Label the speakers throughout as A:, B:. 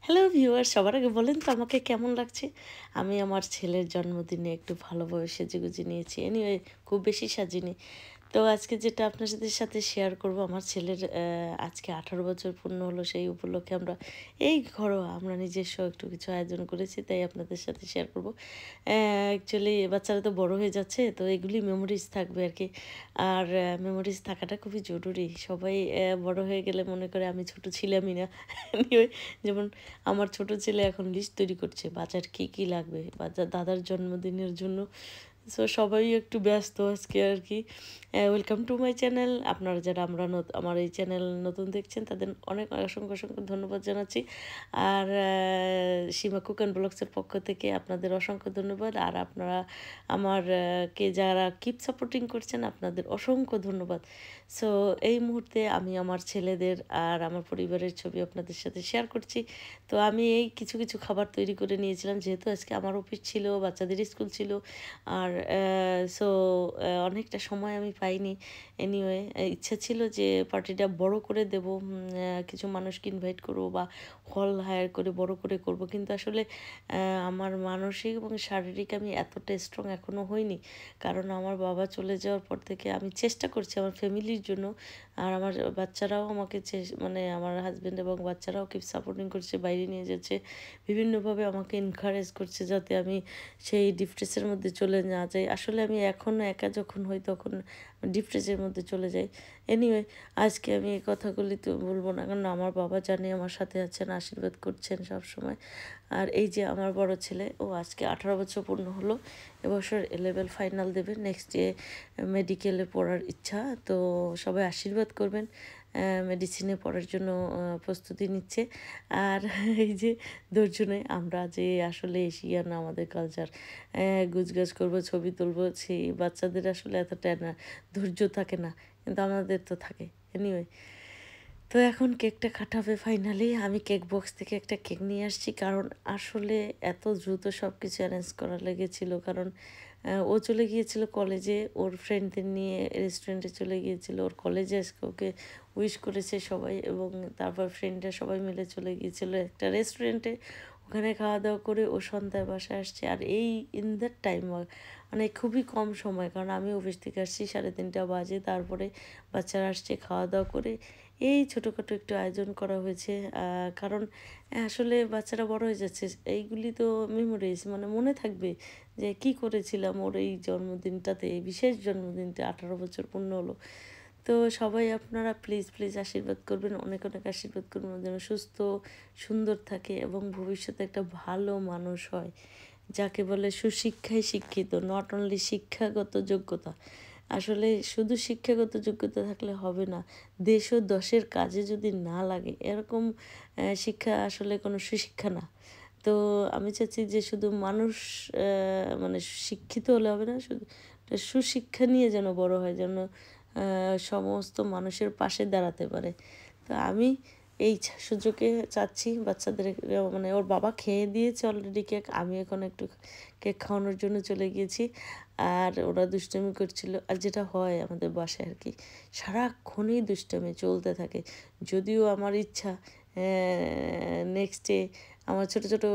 A: Hello viewer, সবার আগে বলেন তো আমাকে কেমন লাগছে। আমি আমার ছেলের জন্মদিনে একটু ভালোভাবে সেজেগুজে নিয়েছি। এনিওয়ে খুব বেশি সাজিনি। তো আজকে যেটা আপনাদের সাথে শেয়ার করব, আমার ছেলের আজকে 18 বছর পূর্ণ হলো। সেই উপলক্ষে আমরা এই ঘরোয়া আমরা নিজস্ব একটু কিছু আয়োজন করেছি, তাই আপনাদের সাথে শেয়ার করব। অ্যাকচুয়ালি বাচ্চারা তো বড় হয়ে যাচ্ছে, তো এগুলি মেমোরিজ থাকবে আর কি। আর মেমোরিজ থাকাটা খুবই জরুরি। সবাই বড় হয়ে গেলে মনে করে আমি ছোট ছিলামই না। এনিওয়ে, যেমন আমার ছোট ছেলে এখন লিস্ট তৈরি করছে বাজার কী কী লাগবে বাজার দাদার জন্মদিনের জন্য। সো সবাই একটু ব্যস্ত আজকে আর কি। Welcome to my channel. আপনারা যারা আমার এই চ্যানেল নতুন দেখছেন তাদের অনেক অসংখ্য অসংখ্য ধন্যবাদ জানাচ্ছি। আর সীমা কুক অ্যান্ড ব্লগসের পক্ষ থেকে আপনাদের অসংখ্য ধন্যবাদ। আর আপনারা আমার কে যারা কিপ সাপোর্টিং করছেন আপনাদের অসংখ্য ধন্যবাদ। সো এই মুহূর্তে আমি আমার ছেলেদের আর আমার পরিবারের ছবি আপনাদের সাথে শেয়ার করছি। তো আমি এই কিছু কিছু খাবার তৈরি করে নিয়েছিলাম, যেহেতু আজকে আমার অফিস ছিল, বাচ্চাদের স্কুল ছিল। আর সো অনেকটা সময় আমি পাইনি। এনিওয়ে, ইচ্ছা ছিল যে পার্টিটা বড় করে দেব, কিছু মানুষকে ইনভাইট করব বা হল হায়ার করে বড় করে করব, কিন্তু আসলে আমার মানসিক এবং শারীরিক আমি এতটা স্ট্রং এখনও হইনি। কারণ আমার বাবা চলে যাওয়ার পর থেকে আমি চেষ্টা করছি আমার ফ্যামিলির জন্য। আর আমার বাচ্চারাও আমাকে মানে আমার হাজব্যান্ড এবং বাচ্চারাও খুব সাপোর্টিং করছে, বাইরে নিয়ে যাচ্ছে, বিভিন্নভাবে আমাকে এনকারেজ করছে যাতে আমি সেই ডিপ্রেসের মধ্যে চলে না যাই। আসলে আমি এখনও একা যখন হই তখন ডিপ্রেসের মধ্যে চলে যাই। এনিওয়ে, আজকে আমি এই কথাগুলি তো বলবো না, কারণ আমার বাবা জানে আমার সাথে আছেন, আশীর্বাদ করছেন সব সময়। আর এই যে আমার বড় ছেলে, ও আজকে 18 বছর পূর্ণ হলো। এবছর লেভেল ফাইনাল দেবে, নেক্সট ডে মেডিকেলে পড়ার ইচ্ছা। তো সবাই আশীর্বাদ করবেন। মেডিসিনে পড়ার জন্য প্রস্তুতি নিচ্ছে। আর এই যে ধৈর্য নেই, আমরা যে আসলে এশিয়ান আমাদের কালচার, গুজগাছ করবো, ছবি তুলবো, সেই বাচ্চাদের আসলে এতটা না ধৈর্য থাকে না, কিন্তু আমাদের তো থাকে। এনিওয়ে, তো এখন কেকটা কাটাবে ফাইনালি। আমি কেক বক্স থেকে একটা কেক নিয়ে আসছি, কারণ আসলে এত দ্রুত সব কিছু অ্যারেঞ্জ করা লেগেছিল। কারণ ও চলে গিয়েছিল কলেজে, ওর ফ্রেন্ডদের নিয়ে রেস্টুরেন্টে চলে গিয়েছিল। ওর কলেজে আজকে ওকে উইশ করেছে সবাই, এবং তারপর ফ্রেন্ডরা সবাই মিলে চলে গিয়েছিল একটা রেস্টুরেন্টে। ওখানে খাওয়া দাওয়া করে ও সন্ধ্যায় বাসায় আসছে। আর এই ইন দ্যাট টাইম মানে খুবই কম সময়, কারণ আমি অফিস থেকে আসছি 3:30 বাজে, তারপরে বাচ্চারা আসছে, খাওয়া দাওয়া করে এই ছোটোখাটো একটু আয়োজন করা হয়েছে। কারণ আসলে বাচ্চারা বড় হয়ে যাচ্ছে, এইগুলি তো মেমোরিজ, মানে মনে থাকবে যে কি করেছিলাম ওর এই জন্মদিনটাতে, এই বিশেষ জন্মদিনটা 18 বছর পূর্ণ হলো। তো সবাই আপনারা প্লিজ প্লিজ আশীর্বাদ করবেন, অনেক অনেক আশীর্বাদ করবেন, যেন সুস্থ সুন্দর থাকে এবং ভবিষ্যতে একটা ভালো মানুষ হয়, যাকে বলে সুশিক্ষায় শিক্ষিত, নট অনলি শিক্ষাগত যোগ্যতা। আসলে শুধু শিক্ষাগত যোগ্যতা থাকলে হবে না, দেশ ও দশের কাজে যদি না লাগে, এরকম শিক্ষা আসলে কোনো সুশিক্ষা না। তো আমি চাচ্ছি যে শুধু মানুষ মানে শিক্ষিত হলে হবে না, শুধু একটা সুশিক্ষা নিয়ে যেন বড় হয়, যেন সমস্ত মানুষের পাশে দাঁড়াতে পারে। তো আমি এই সুযোগে চাচ্ছি বাচ্চাদের, মানে ওর বাবা খেয়ে দিয়েছে অলরেডি কেক, আমি এখন একটু কেক খাওয়ানোর জন্য চলে গিয়েছি। আর ওরা দুষ্টামি করছিল, আর যেটা হয় আমাদের বাসায় আর কি, সারাক্ষণই দুষ্টামি চলতে থাকে। যদিও আমার ইচ্ছা নেক্সট ডে আমার ছোটো ছোটো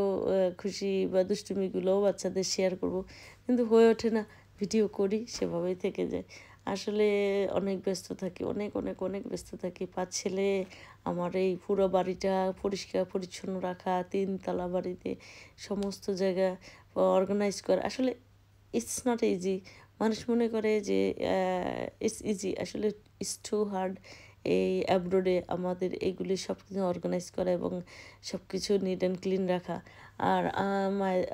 A: খুশি বা দুষ্টুমিগুলোও বাচ্চাদের শেয়ার করব, কিন্তু হয়ে ওঠে না। ভিডিও করি, সেভাবেই থেকে যায়। আসলে অনেক ব্যস্ত থাকি, অনেক অনেক অনেক ব্যস্ত থাকি। 5 ছেলে, আমার এই পুরো বাড়িটা পরিষ্কার পরিচ্ছন্ন রাখা, 3 তলা বাড়িতে সমস্ত জায়গা অর্গানাইজ করা, আসলে ইটস নট ইজি। মানুষ মনে করে যে ইটস ইজি, আসলে ইটস টু হার্ড। এই অ্যাব্রোডে আমাদের এইগুলি সব কিছু অর্গানাইজ করা এবং সব কিছু নিট অ্যান্ড ক্লিন রাখা। আর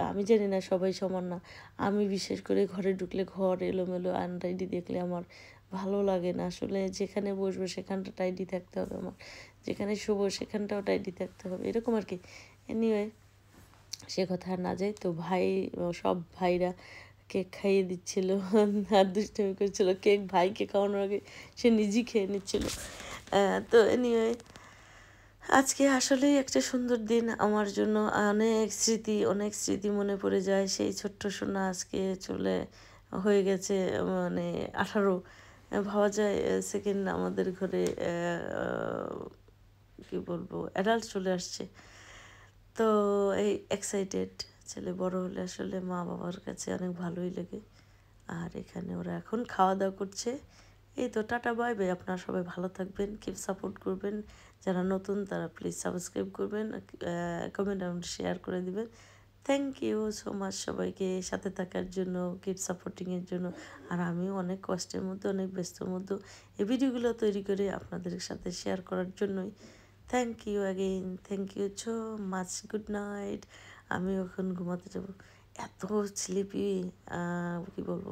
A: আমি জানি না, সবাই সমান না। আমি বিশেষ করে ঘরে ঢুকলে ঘর এলোমেলো আনটাইডি দেখলে আমার ভালো লাগে না। আসলে যেখানে বসবো সেখানটা টাইডি থাকতে হবে আমার, যেখানে শোবো সেখানটাও টাইডি থাকতে হবে, এরকম আর কি। এনিওয়ে, সে কথা আর না যাই। তো ভাই, সব ভাইরা কেক খাইয়ে দিচ্ছিল আর দুষ্টামি করছিল। কেক ভাইকে খাওয়ানোর আগে সে নিজেই খেয়ে নিচ্ছিল। তো এনিওয়ে, আজকে আসলেই একটা সুন্দর দিন আমার জন্য। অনেক স্মৃতি, অনেক স্মৃতি মনে পড়ে যায়। সেই ছোট্ট সোনা আজকে চলে হয়ে গেছে, মানে 18। ভাবা যায় সেকেন্ড আমাদের ঘরে কি বলবো, অ্যাডাল্ট চলে আসছে। তো এই এক্সাইটেড, ছেলে বড় হলে আসলে মা বাবার কাছে অনেক ভালোই লাগে। আর এখানে ওরা এখন খাওয়া দাওয়া করছে। এই তো টাটা বাই বাই, আপনারা সবাই ভালো থাকবেন, কিপ সাপোর্ট করবেন। যারা নতুন তারা প্লিজ সাবস্ক্রাইব করবেন, কমেন্ট এবং শেয়ার করে দিবেন। থ্যাংক ইউ সো মাচ সবাইকে সাথে থাকার জন্য, কিপ সাপোর্টিংয়ের জন্য। আর আমিও অনেক কষ্টের মধ্যে, অনেক ব্যস্তর মধ্যে এই ভিডিওগুলো তৈরি করে আপনাদের সাথে শেয়ার করার জন্যই। Thank you again, thank you so much, good night. আমি এখন ঘুমাতে যাব, এত স্লিপি, কী বলবো।